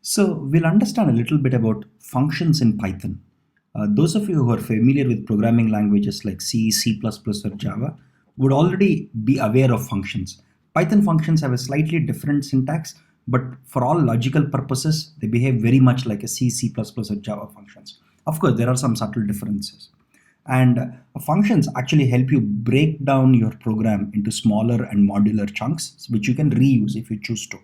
So we'll understand a little bit about functions in Python. Those of you who are familiar with programming languages like C, C++, or Java would already be aware of functions. Python functions have a slightly different syntax, but for all logical purposes, they behave very much like a C, C++, or Java functions. Of course, there are some subtle differences. And functions actually help you break down your program into smaller and modular chunks, which you can reuse if you choose to.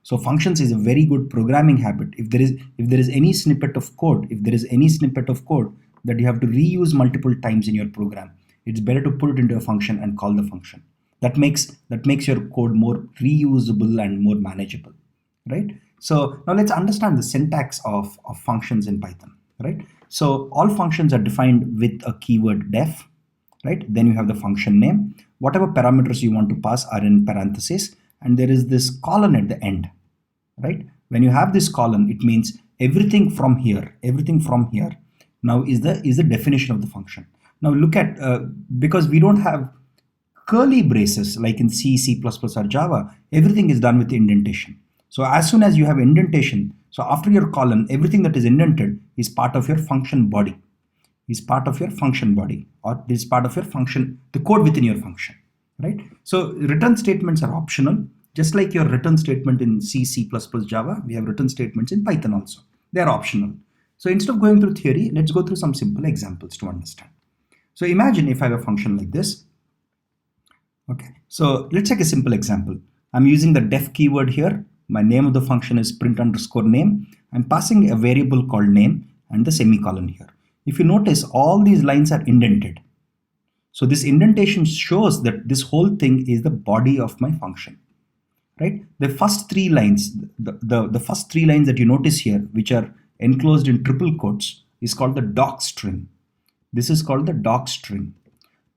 So functions is a very good programming habit. If there is any snippet of code, if there is any snippet of code that you have to reuse multiple times in your program, it's better to put it into a function and call the function. That makes your code more reusable and more manageable, right? So now let's understand the syntax of functions in Python, right? So all functions are defined with a keyword def, right? Then you have the function name. Whatever parameters you want to pass are in parentheses, and there is this colon at the end, right? When you have this colon, it means everything from here now is the definition of the function. Now look at because we don't have curly braces like in C, C++, or Java, everything is done with indentation. So as soon as you have indentation, so after your colon, everything that is indented is part of your function body, or is part of your function, the code within your function, right? So return statements are optional. Just like your return statement in C, C++, Java, we have return statements in Python also. They are optional. So instead of going through theory, let's go through some simple examples to understand. So imagine if I have a function like this. Okay, so let's take a simple example. I'm using the def keyword here. My name of the function is print_name. I'm passing a variable called name and the semicolon here. If you notice, all these lines are indented. So this indentation shows that this whole thing is the body of my function, right? The first three lines, the first three lines that you notice here, which are enclosed in triple quotes, is called the doc string. This is called the doc string.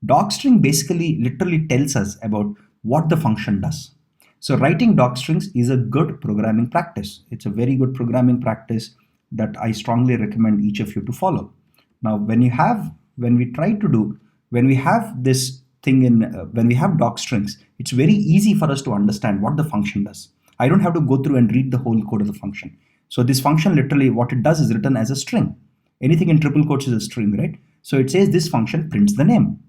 Docstring basically literally tells us about what the function does. So writing docstrings is a good programming practice. It's a very good programming practice that I strongly recommend each of you to follow. Now, when we have this thing in, when we have docstrings, it's very easy for us to understand what the function does. I don't have to go through and read the whole code of the function. So this function literally what it does is written as a string. Anything in triple quotes is a string, right? So it says this function prints the name,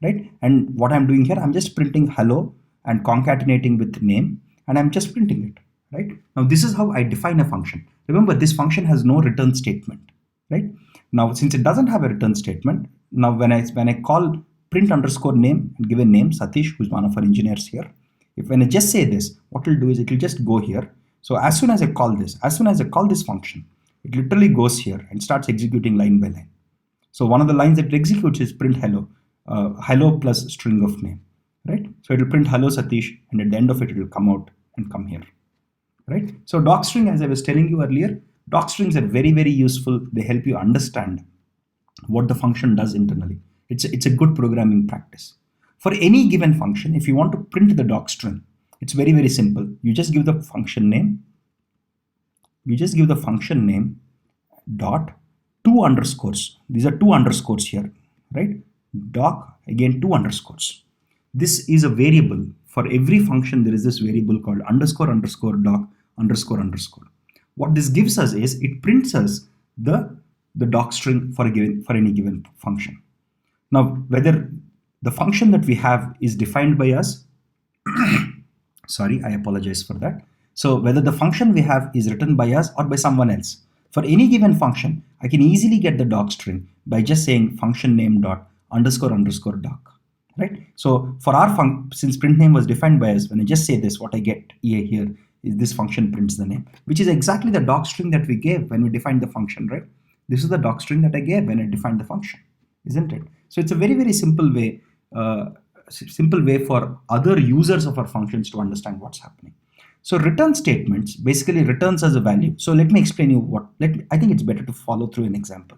right? And what I'm doing here, I'm just printing hello and concatenating with name, and I'm just printing it, right? Now this is how I define a function. Remember, this function has no return statement, right? Now since it doesn't have a return statement, now when I call print_name and give a name, Satish, who's one of our engineers here, when I just say this, what it'll do is it'll just go here. So as soon as I call this function, it literally goes here and starts executing line by line. So one of the lines that it executes is print hello, hello plus string of name, right? So it will print hello Satish, and at the end of it, it will come out and come here, right? So docstring, as I was telling you earlier, docstrings are very, very useful. They help you understand what the function does internally. It's a good programming practice. For any given function, if you want to print the docstring, it's very, very simple. You just give the function name. Dot two underscores. These are two underscores here, right? Doc, again, two underscores. This is a variable. For every function, there is this variable called __doc __. What this gives us is it prints us the docstring for any given function. Now, whether the function that we have is defined by us, sorry, I apologize for that. So whether the function we have is written by us or by someone else, for any given function, I can easily get the docstring by just saying function name dot __doc, right? So for our since print name was defined by us, when I just say this, what I get here is this function prints the name, which is exactly the docstring that we gave when we defined the function, right? This is the docstring that I gave when I defined the function, isn't it? So it's a very, very simple way for other users of our functions to understand what's happening. So return statements basically returns as a value. So let me explain you I think it's better to follow through an example.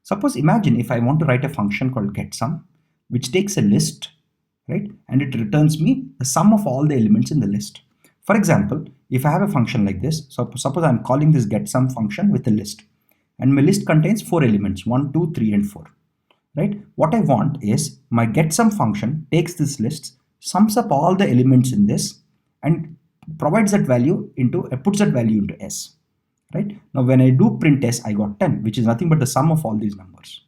Suppose imagine if I want to write a function called getSum, which takes a list, right? And it returns me the sum of all the elements in the list. For example, if I have a function like this, so suppose I'm calling this getSum function with a list, and my list contains 4 elements, 1, 2, 3, and 4. Right? What I want is my getSum function takes this list, sums up all the elements in this, and provides that value puts that value into S. right? Now when I do print s, I got 10, which is nothing but the sum of all these numbers,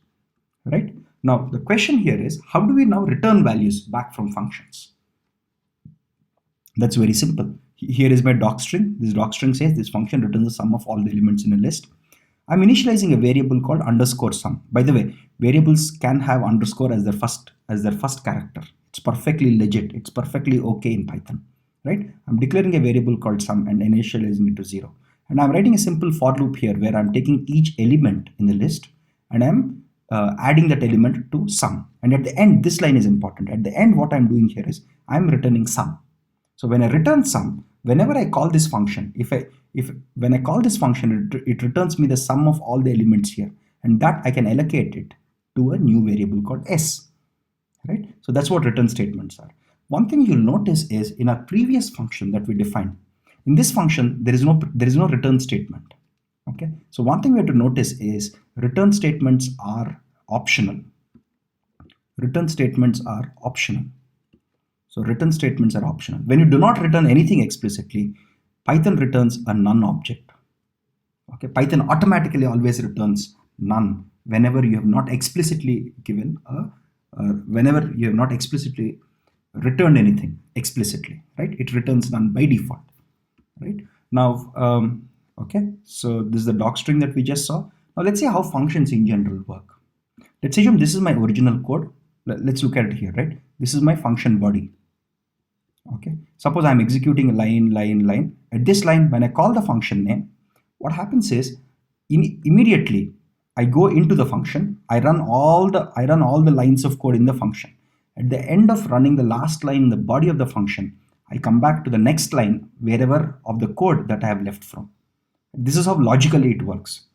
right? Now the question here is, how do we now return values back from functions? That's very simple. Here is my docstring. This docstring says this function returns the sum of all the elements in a list. I'm initializing a variable called underscore sum. By the way, variables can have underscore as their first character. It's perfectly legit. It's perfectly okay in Python, right? I'm declaring a variable called sum and initializing it to 0. And I'm writing a simple for loop here where I'm taking each element in the list and I'm adding that element to sum. And at the end, this line is important. At the end, what I'm doing here is I'm returning sum. So when I return sum, whenever I call this function, when I call this function, it returns me the sum of all the elements here, and that I can allocate it to a new variable called s, right? So that's what return statements are. One thing you'll notice is in our previous function that we defined, in this function there is no return statement. Okay, so one thing we have to notice is return statements are optional. Return statements are optional. So return statements are optional. When you do not return anything explicitly, Python returns a none object. Okay, Python automatically always returns none whenever you have not explicitly given whenever you have not explicitly returned anything explicitly, right? It returns none by default, right? Now, okay, so this is the docstring that we just saw. Now let's see how functions in general work. Let's assume this is my original code. Let's look at it here, right? This is my function body. Okay, suppose I'm executing a line. At this line, when I call the function name, what happens is immediately I go into the function. I run all the lines of code in the function. At the end of running the last line in the body of the function, I come back to the next line wherever of the code that I have left from. This is how logically it works,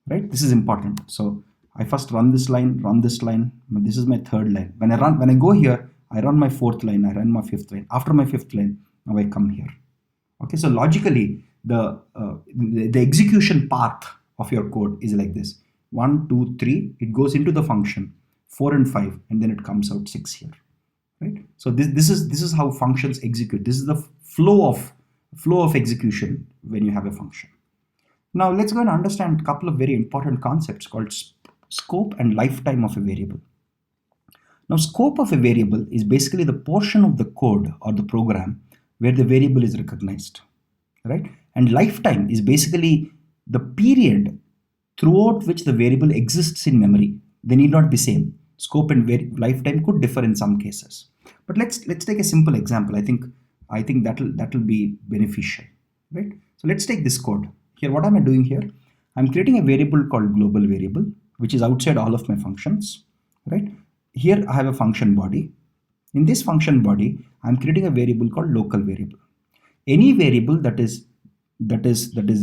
right? This is important. So I first run this line. This is my third line. When I go here, I run my fourth line, I run my fifth line. After my fifth line, now I come here. Okay, so logically, the execution path of your code is like this: 1, 2, 3. It goes into the function. 4 and 5, and then it comes out 6 here. Right. So this is how functions execute. This is the flow of execution when you have a function. Now let's go and understand a couple of very important concepts called scope and lifetime of a variable. Now, scope of a variable is basically the portion of the code or the program where the variable is recognized, right? And lifetime is basically the period throughout which the variable exists in memory. They need not be same. Scope and lifetime could differ in some cases. But let's take a simple example. I think that'll be beneficial, right? So let's take this code. Here, what am I doing here? I'm creating a variable called global variable, which is outside all of my functions, right? Here I have a function body. In this function body, I'm creating a variable called local variable. Any variable that is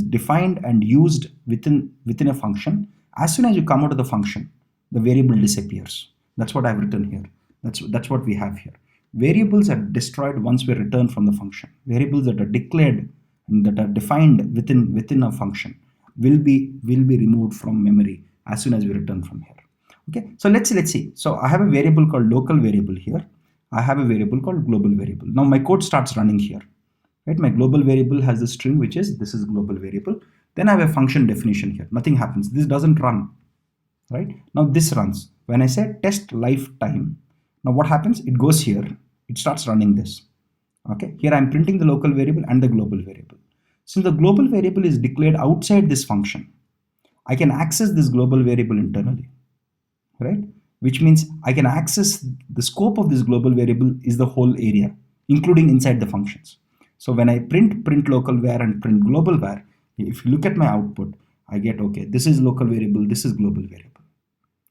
defined and used within a function, as soon as you come out of the function, the variable disappears. That's what I've written here. That's what we have here. Variables are destroyed once we return from the function. Variables that are declared and that are defined within a function will be removed from memory as soon as we return from here. Okay, so let's see. So I have a variable called local variable here. I have a variable called global variable. Now my code starts running here. Right, my global variable has the string which is this is global variable. Then I have a function definition here. Nothing happens. This doesn't run. Right, now this runs. When I say test lifetime, now what happens? It goes here. It starts running this. Okay, here I'm printing the local variable and the global variable. Since the global variable is declared outside this function, I can access this global variable internally. Right, which means I can access the scope of this global variable is the whole area, including inside the functions. So when I print local var and print global var, if you look at my output, I get, okay, this is local variable, this is global variable,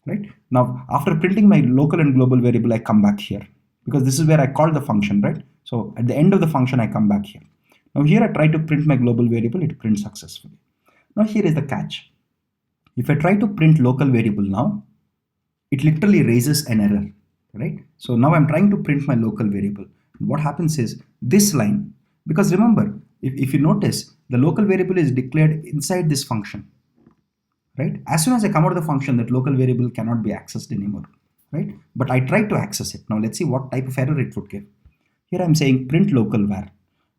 right? Now, after printing my local and global variable, I come back here because this is where I called the function, right? So at the end of the function, I come back here. Now here I try to print my global variable, it prints successfully. Now here is the catch. If I try to print local variable now, it literally raises an error, right? So now I'm trying to print my local variable. What happens is this line, because remember, if you notice, the local variable is declared inside this function, right? As soon as I come out of the function, that local variable cannot be accessed anymore, right? But I tried to access it. Now let's see what type of error it would give. Here I'm saying print local var.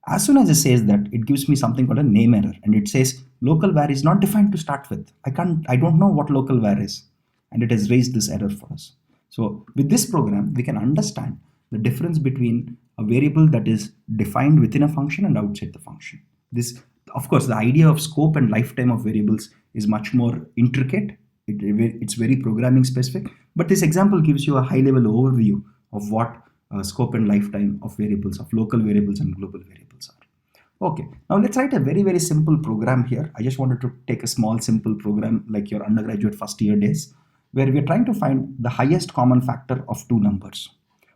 As soon as it says that, it gives me something called a name error, and it says local var is not defined to start with. I don't know what local var is, and it has raised this error for us. So with this program, we can understand the difference between a variable that is defined within a function and outside the function. This, of course, the idea of scope and lifetime of variables is much more intricate. It's very programming specific, but this example gives you a high level overview of what scope and lifetime of variables, of local variables and global variables are. Okay, now let's write a very, very simple program here. I just wanted to take a small simple program like your undergraduate first year days, where we're trying to find the highest common factor of two numbers.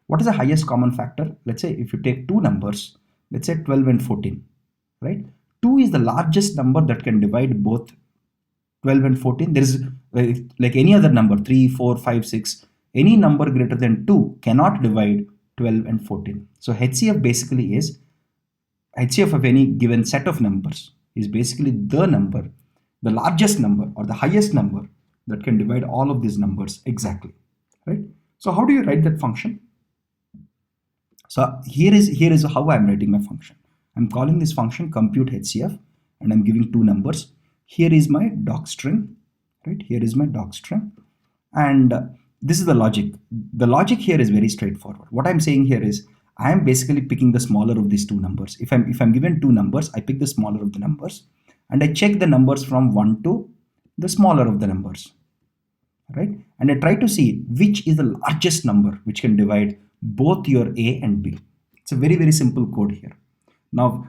What is the highest common factor? Let's say if you take two numbers, let's say 12 and 14, right? 2 is the largest number that can divide both 12 and 14. There is like any other number, 3, 4, 5, 6, any number greater than 2 cannot divide 12 and 14. So HCF basically is, HCF of any given set of numbers is basically the number, the largest number or the highest number that can divide all of these numbers exactly, right? So how do you write that function? So here is how I'm writing my function. I'm calling this function compute HCF and I'm giving two numbers. Here is my doc string, right? Here is my doc string, and this is the logic. The logic here is very straightforward. What I'm saying here is I am basically picking the smaller of these two numbers. If I'm given two numbers, I pick the smaller of the numbers and I check the numbers from 1 to the smaller of the numbers, right? And I try to see which is the largest number which can divide both your A and B. It's a very, very simple code here. Now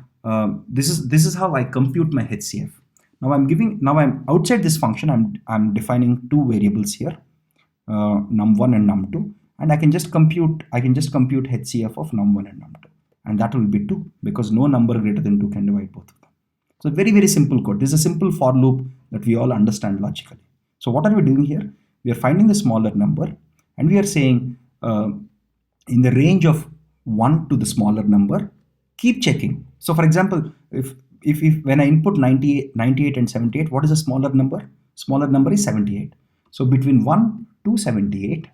this is how I compute my HCF. Now I'm outside this function. I'm defining two variables here, num1 and num2, and I can just compute HCF of num1 and num2, and that will be 2 because no number greater than 2 can divide both of them. So very, very simple code. This is a simple for loop that we all understand logically. So what are we doing here? We are finding the smaller number and we are saying in the range of 1 to the smaller number, keep checking. So for example, if when I input 98 and 78, what is the smaller number? Smaller number is 78. So between 1 to 78,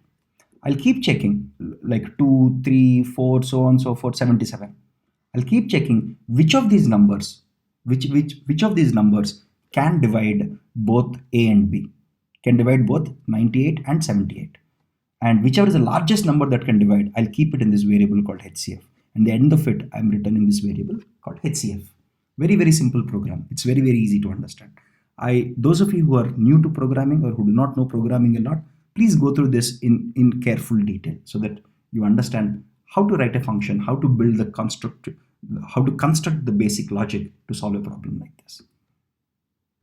I'll keep checking like 2, 3, 4, so on, so forth, 77. I'll keep checking which of these numbers, which of these numbers can divide both A and B, can divide both 98 and 78. And whichever is the largest number that can divide, I'll keep it in this variable called HCF. And the end of it, I'm returning this variable called HCF. Very, very simple program. It's very, very easy to understand. Those of you who are new to programming or who do not know programming a lot, please go through this in careful detail so that you understand how to write a function, how to build the construct, how to construct the basic logic to solve a problem like this.